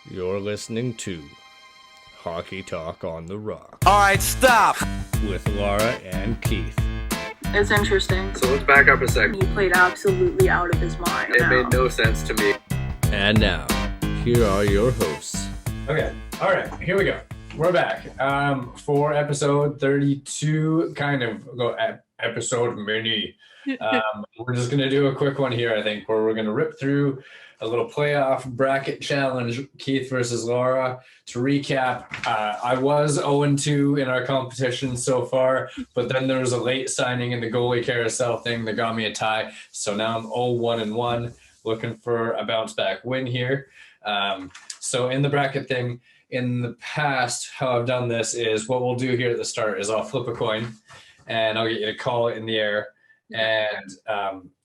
You're listening to Hockey Talk on the Rock All right, stop. with Laura and Keith. It's interesting. So let's back up a second. He played absolutely out of his mind. It made no sense to me. And now, here are your hosts. Okay. All right. Here we go. We're back for episode 32, kind of episode mini. We're just going to do a quick one here, I think, where we're going to rip through a little playoff bracket challenge, Keith versus Laura. To recap, I was 0-2 in our competition so far, but then there was a late signing in the goalie carousel thing that got me a tie. So now I'm 0-1-1, looking for a bounce back win here. So in the bracket thing, in the past, how I've done this is what we'll do here at the start is I'll flip a coin and I'll get you to call it in the air. And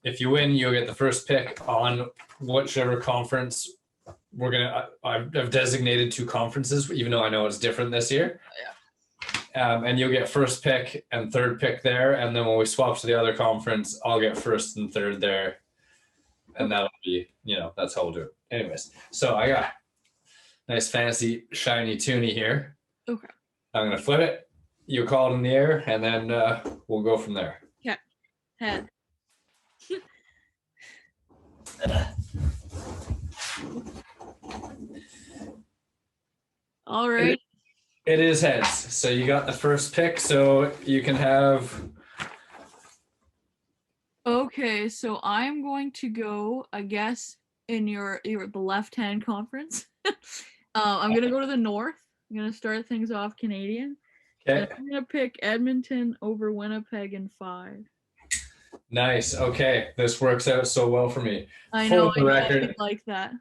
if you win, you'll get the first pick on whichever conference I've designated 2 conferences, even though I know it's different this year. And you'll get first pick and third pick there. And then when we swap to the other conference, I'll get first and third there. And that'll be, that's how we'll do it. Anyways, so I got nice fancy shiny toonie here. Okay. I'm going to flip it. You call it in the air, and then we'll go from there. Yeah. Head. All right. It is heads. So you got the first pick, so you can have... Okay, so I'm going to go, I guess, in the left-hand conference. I'm going to go to the north. I'm going to start things off Canadian. Okay. I'm going to pick Edmonton over Winnipeg in 5. Nice. Okay. This works out so well for me. I know. For the record, I like that.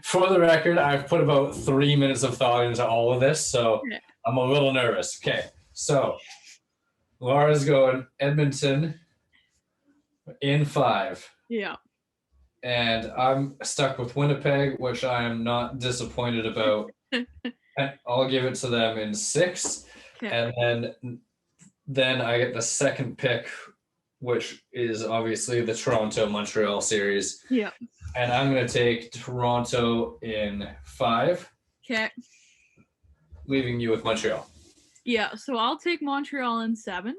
For the record, I've put about 3 minutes of thought into all of this, so I'm a little nervous. Okay. So Laura's going Edmonton in 5. Yeah. And I'm stuck with Winnipeg, which I am not disappointed about. And I'll give it to them in 6. Okay. And then I get the second pick, which is obviously the Toronto-Montreal series. Yeah. And I'm going to take Toronto in 5. Okay. Leaving you with Montreal. Yeah, so I'll take Montreal in 7.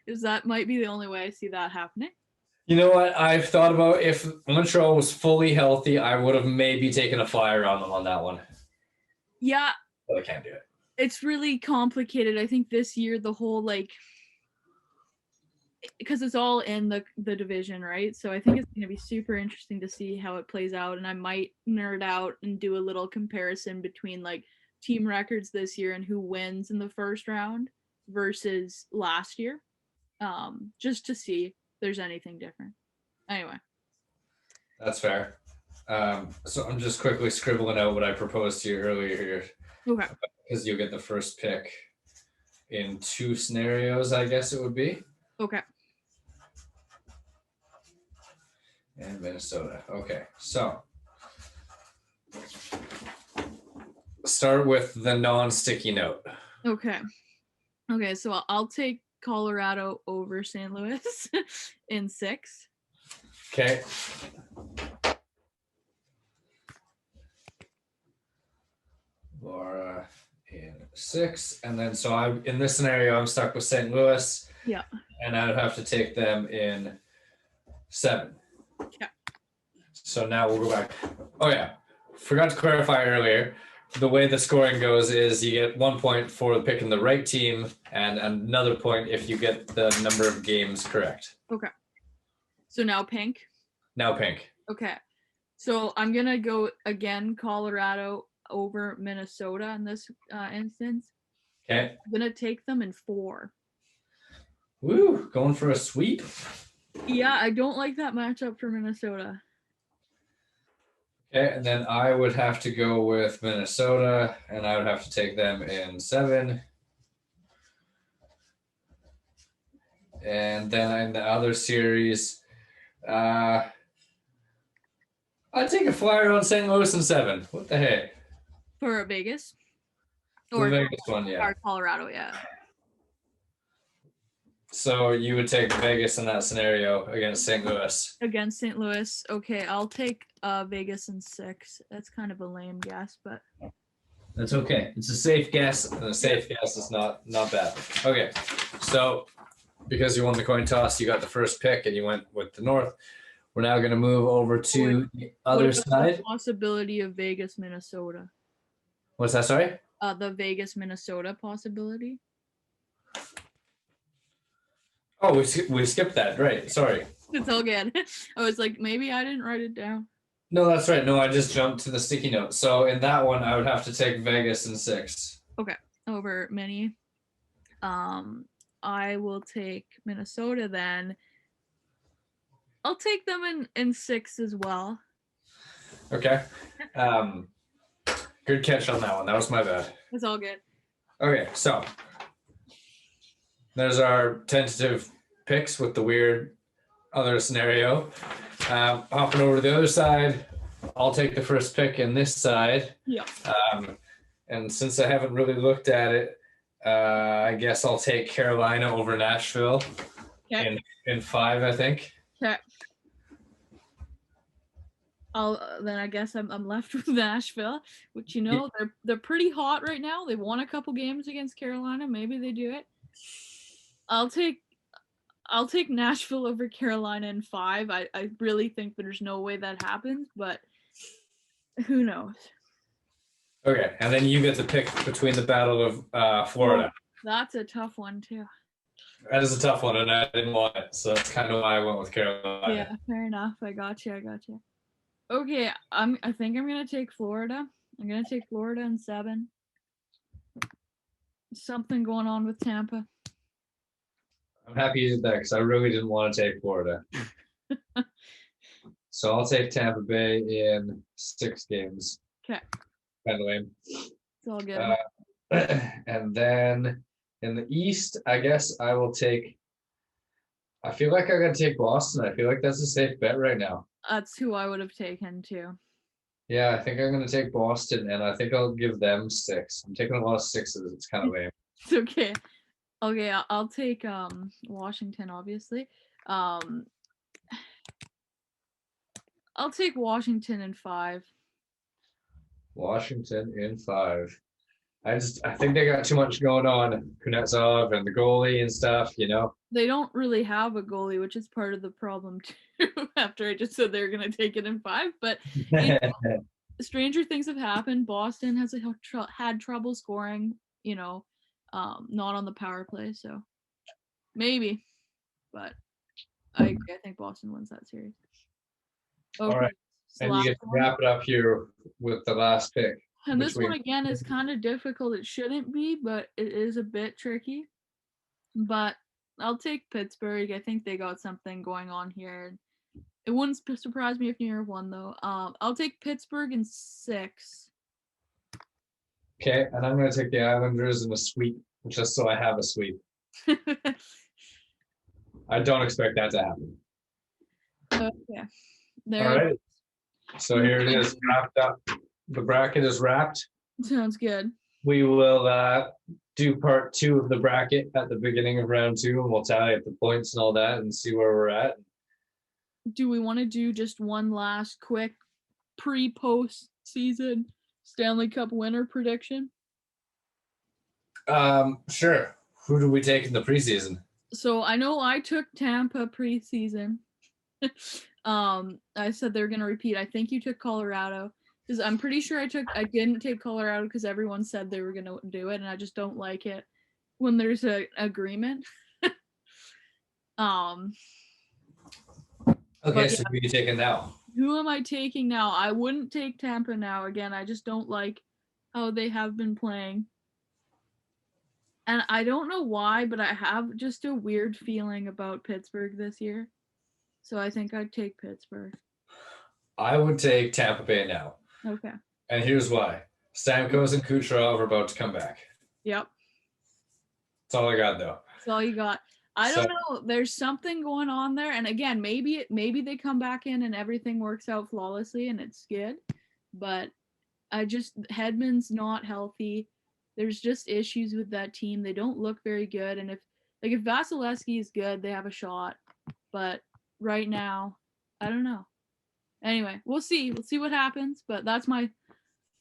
Because that might be the only way I see that happening. You know what? I've thought about if Montreal was fully healthy, I would have maybe taken a flyer on them on that one. Yeah. But I can't do it. It's really complicated. I think this year the whole because it's all in the division, right? So I think it's going to be super interesting to see how it plays out, and I might nerd out and do a little comparison between team records this year and who wins in the first round versus last year, just to see if there's anything different. Anyway. That's fair. So I'm just quickly scribbling out what I proposed to you earlier here. Okay. Because you'll get the first pick in 2 scenarios, I guess it would be. Okay. And Minnesota. Okay, so start with the non-sticky note. Okay, so I'll take Colorado over St. Louis in 6. Okay. Laura in 6. And then so in this scenario, I'm stuck with St. Louis. Yeah. And I would have to take them in 7. Yeah. So now we'll go back. Oh yeah, forgot to clarify earlier. The way the scoring goes is you get 1 point for picking the right team and another point if you get the number of games correct. Okay. So now pink? Now pink. Okay. So I'm going to go again Colorado over Minnesota in this instance. Okay. I'm going to take them in 4. Woo, going for a sweep. Yeah, I don't like that matchup for Minnesota. Okay, and then I would have to go with Minnesota, and I would have to take them in 7. And then in the other series, I'd take a flyer on St. Louis in 7. What the heck? For Vegas? The Vegas one, yeah. Or Colorado, yeah. So you would take Vegas in that scenario against St. Louis. Against St. Louis. Okay, I'll take Vegas in 6. That's kind of a lame guess, but That's okay. It's a safe guess, and a safe guess is not bad. Okay, so because you won the coin toss, you got the first pick, and you went with the North. We're now going to move over to the other what about side. the possibility of Vegas, Minnesota. What's that? Sorry. The Vegas, Minnesota possibility. Oh, we skipped that. Right. Sorry. It's all good. I was like, maybe I didn't write it down. No, that's right. No, I just jumped to the sticky note. So in that one, I would have to take Vegas in 6. Over many. I will take Minnesota then. I'll take them in 6 as well. Okay. Good catch on that one. That was my bad. It's all good. Okay, so there's our tentative picks with the weird other scenario. Hopping over to the other side, I'll take the first pick in this side. Yeah. And since I haven't really looked at it, I guess I'll take Carolina over Nashville in 5, I think. Okay. Then I guess I'm left with Nashville, which they're pretty hot right now. They won a couple games against Carolina. Maybe they do it. I'll take Nashville over Carolina in 5. I really think there's no way that happens, but who knows? Okay, and then you get the pick between the Battle of Florida. That's a tough one too. That is a tough one, and I didn't want it, so that's kind of why I went with Carolina. Yeah, fair enough. I got you. Okay, I think I'm gonna take Florida. I'm gonna take Florida in 7. Something going on with Tampa. I'm happy you did that because I really didn't want to take Florida. So I'll take Tampa Bay in 6 games. Okay. By the way. It's all good. And then in the East, I guess I will take. I feel like I gotta take Boston. I feel like that's a safe bet right now. That's who I would have taken too. Yeah, I think I'm gonna take Boston, and I think I'll give them 6. I'm taking a lot of 6s. It's kind of lame. It's okay. Okay, I'll take Washington, obviously. I'll take Washington in 5. Washington in 5. I think they got too much going on. Kuznetsov and the goalie and stuff, They don't really have a goalie, which is part of the problem too. After I just said they're gonna take it in 5, but stranger things have happened. Boston has had trouble scoring. Not on the power play, so maybe. But I agree. I think Boston wins that series. Okay. All right. And you get to wrap it up here with the last pick. And this one again is kind of difficult. It shouldn't be, but it is a bit tricky. But I'll take Pittsburgh. I think they got something going on here. It wouldn't surprise me if New York won, though. I'll take Pittsburgh in 6. Okay, and I'm going to take the Islanders in a sweep, just so I have a sweep. I don't expect that to happen. Okay. All right. So here it is, wrapped up. The bracket is wrapped. Sounds good. We will do part 2 of the bracket at the beginning of round 2, and we'll tally up the points and all that and see where we're at. Do we want to do just one last quick pre-post season Stanley Cup winner prediction? Sure. Who do we take in the preseason? So I know I took Tampa preseason. I said they're gonna repeat. I think you took Colorado because I'm pretty sure I didn't take Colorado because everyone said they were gonna do it, and I just don't like it when there's an agreement. Okay, so who are you taking now? Who am I taking now? I wouldn't take Tampa now. Again, I just don't like how they have been playing. And I don't know why, but I have just a weird feeling about Pittsburgh this year. So I think I'd take Pittsburgh. I would take Tampa Bay now. Okay. And here's why. Stamkos and Kucherov are about to come back. Yep. That's all I got, though. That's all you got. I don't know. There's something going on there. And again, maybe they come back in and everything works out flawlessly and it's good. But Hedman's not healthy. There's just issues with that team. They don't look very good. And if Like if Vasilevsky is good, they have a shot. But right now, I don't know. Anyway, we'll see. We'll see what happens. But that's my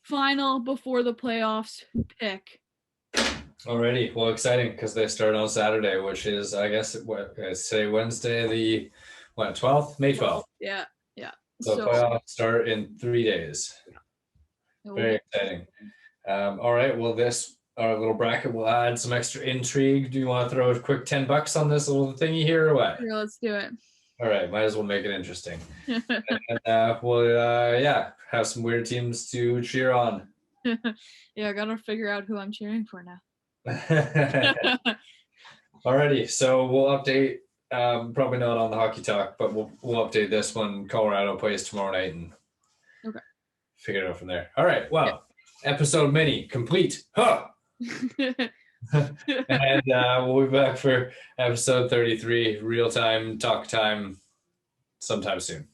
final before the playoffs pick. Alrighty, well, exciting because they start on Saturday, which is, I guess, say Wednesday, the 12th, May 12th. Yeah. So playoffs start in 3 days. Very exciting. All right, well, our little bracket will add some extra intrigue. Do you want to throw a quick $10 on this little thingy here or what? Yeah, let's do it. All right, might as well make it interesting. And we'll have some weird teams to cheer on. Yeah, I gotta figure out who I'm cheering for now. Alrighty, so we'll update. Probably not on the Hockey Talk, but we'll update this when Colorado plays tomorrow night and figure it out from there. All right, well, episode mini complete. Huh. And we'll be back for episode 33, real time talk time, sometime soon.